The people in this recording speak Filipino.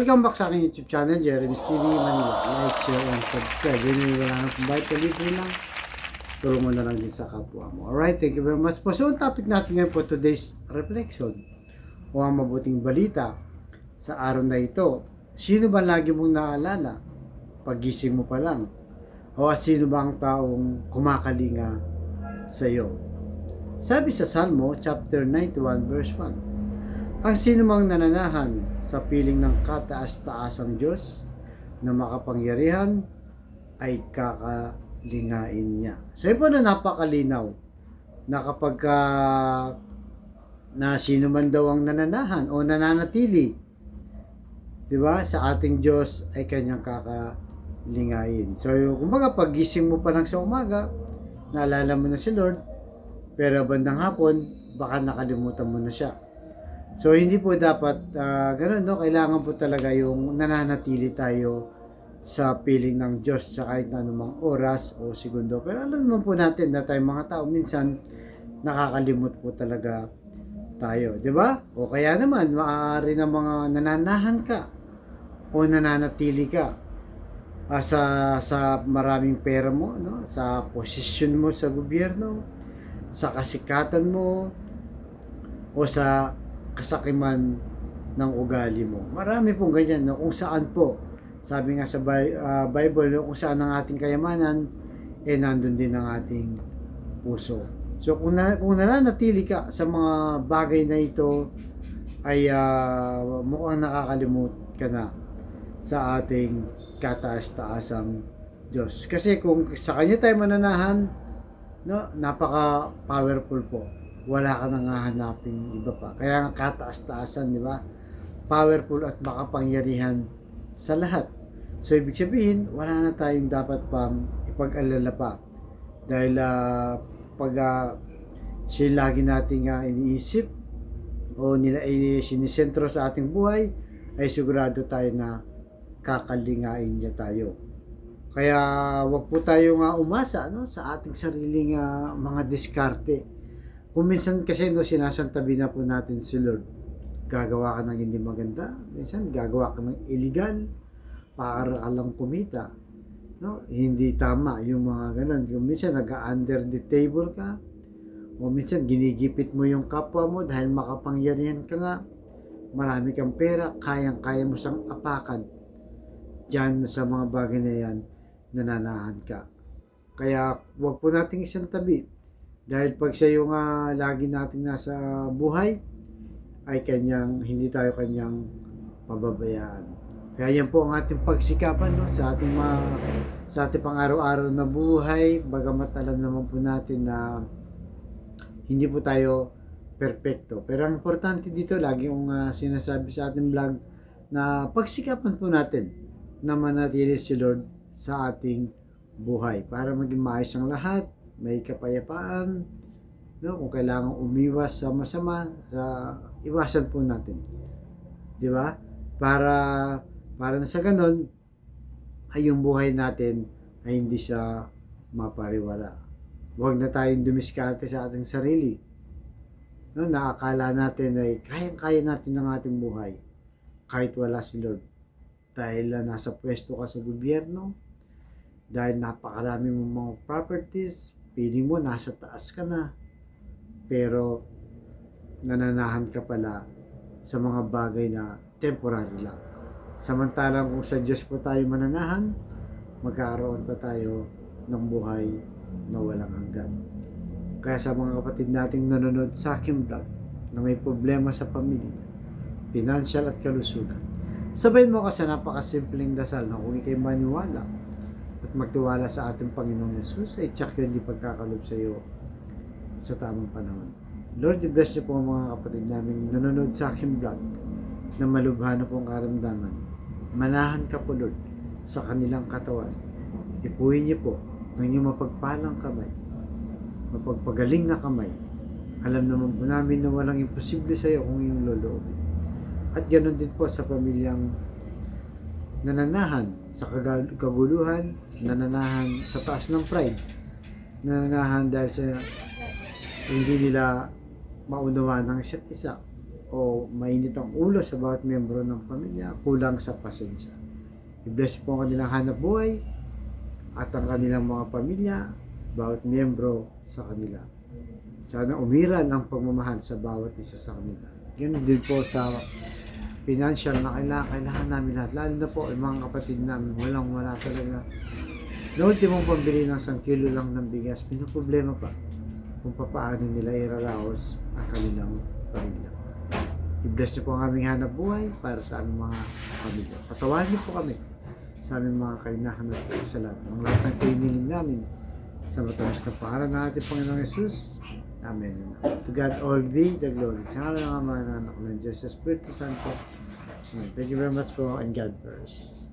Welcome back sa aking YouTube channel, Jeremy's TV Manila. Like, share, and subscribe. Yun wala nang pambahit ka libre lang. Tulong mo na lang din sa kapwa mo. Alright, thank you very much po. So, ang topic natin ngayon po today's reflection o ang mabuting balita sa araw na ito. Sino ba lagi mong naalala paggising mo pa lang? O sino ba ang taong kumakalinga sa iyo? Sabi sa Salmo chapter 91 verse 1, ang sino mang nananahan sa piling ng kataas-taasang Diyos na makapangyarihan ay kakalingain niya. So yun po na napakalinaw na kapag na sino man daw ang nananahan o nananatili, di ba, sa ating Diyos ay kanyang kakalingain. So kumbaga paggising mo pa lang sa umaga, naalala mo na si Lord, pero bandang hapon, baka nakalimutan mo na siya. So hindi po dapat ganun, no? Kailangan po talaga yung nananatili tayo sa piling ng Diyos sa kahit na anumang oras o segundo. Pero alam naman po natin na tayong mga tao minsan nakakalimot po talaga tayo, di ba? O kaya naman maaari na mga nananahan ka o nananatili ka sa maraming pera mo, no? Sa posisyon mo sa gobyerno, sa kasikatan mo, o sa kasakiman ng ugali mo. Marami pong ganyan, no? Kung saan po, sabi nga sa Bible, no? Kung saan ang ating kayamanan, nandun din ang ating puso. So kung nananatili ka sa mga bagay na ito, ay mukhang nakakalimot ka na sa ating kataas-taasang Diyos. Kasi kung sa Kanya tayo mananahan, no, napaka-powerful po. Wala ka nang hahanapin iba pa. Kaya nga kataas-taasan, di ba? Powerful at makapangyarihan sa lahat. So, ibig sabihin, wala na tayong dapat pang ipag-alala pa. Dahil pag siya lagi nating iniisip o sinisentro sa ating buhay, ay sigurado tayo na kakalingain niya tayo. Kaya wag po tayong umasa, no, sa ating sariling mga diskarte. Kung minsan kasi, no, sinasantabi na po natin si Lord, gagawa ka ng hindi maganda, minsan gagawa ka ng illegal para ka lang kumita, no? Hindi tama yung mga ganun. Yung minsan nag-under the table ka, o minsan ginigipit mo yung kapwa mo dahil makapangyarihan ka nga, marami kang pera, kayang-kaya mo siyang apakan. Diyan sa mga bagay na yan, nananahan ka. Kaya wag po nating isang tabi. Dahil pag siya yung lagi nating nasa buhay, ay hindi tayo kanyang pababayaan. Kaya yan po ang ating pagsikapan, no, sa ating pang-araw-araw na buhay, bagamat alam naman po natin na hindi po tayo perfecto. Pero ang importante dito, lagi kong sinasabi sa ating vlog, na pagsikapan po natin na manatili si Lord sa ating buhay para maging maayos ang lahat, may kapayapaan, no? Kung kailangan umiwas sa masama, iwasan po natin, di ba? Para na sa ganon ay yung buhay natin ay hindi siya mapariwara. Huwag na tayong dumiskarte sa ating sarili, no? Naakala natin ay kayang-kaya natin ang ating buhay kahit wala si Lord, dahil nasa pwesto ka sa gobyerno, dahil napakarami mong mga properties, feeling mo nasa taas ka na, pero nananahan ka pala sa mga bagay na temporary lang. Samantalang kung sa Diyos po tayo mananahan, magkakaroon pa tayo ng buhay na walang hanggan. Kaya sa mga kapatid nating nanonood sa aking vlog na may problema sa pamilya, financial at kalusugan, sabayin mo ka sa napakasimpleng dasal na kung ikay maniwala at magtiwala sa ating Panginoong Yesus, ay tsak yun di pagkakalob sa iyo sa tamang panahon. Lord, i-bless niyo po ang mga kapatid namin nanonood sa aking vlog na malubha na pong karamdaman. Manahan ka po, Lord, sa kanilang katawan. Ipuhin niyo po ng inyong mapagpalang kamay, mapagpagaling na kamay. Alam naman po namin na walang imposible sa iyo kung iyong loloobin. At ganoon din po sa pamilyang nananahan sa kaguluhan, nananahan sa taas ng pride, nananahan dahil sa hindi nila maunawaan ng isa't isa, o mainit ang ulo sa bawat miyembro ng pamilya, kulang sa pasensya. I-bless po ang kanilang hanap buhay at ang kanilang mga pamilya, bawat miyembro sa kanila. Sana umiral ang pagmamahal sa bawat isa sa kanila. Ganun din po sa financial na kailangan namin lahat. Lalo na po yung mga kapatid namin, wala talaga. Na ultimong pambili ng 1 kilo lang ng bigas, pinaproblema pa kung paano nila iraraos ang kanilang pamilya. I-bless niyo po ang aming hanap buhay para sa aming mga pamilya. Patawarin niyo po kami sa aming mga kainahanap at kasalanan. Ang lahat ng kainiling namin sa matamis na pangalan ng ating Panginoong Jesus. Amen. To God all be the glory. Sa ngalan ng Ama ng Anak ng Diyos, sa Espiritu Santo. Amen. Thank you very much po and God bless.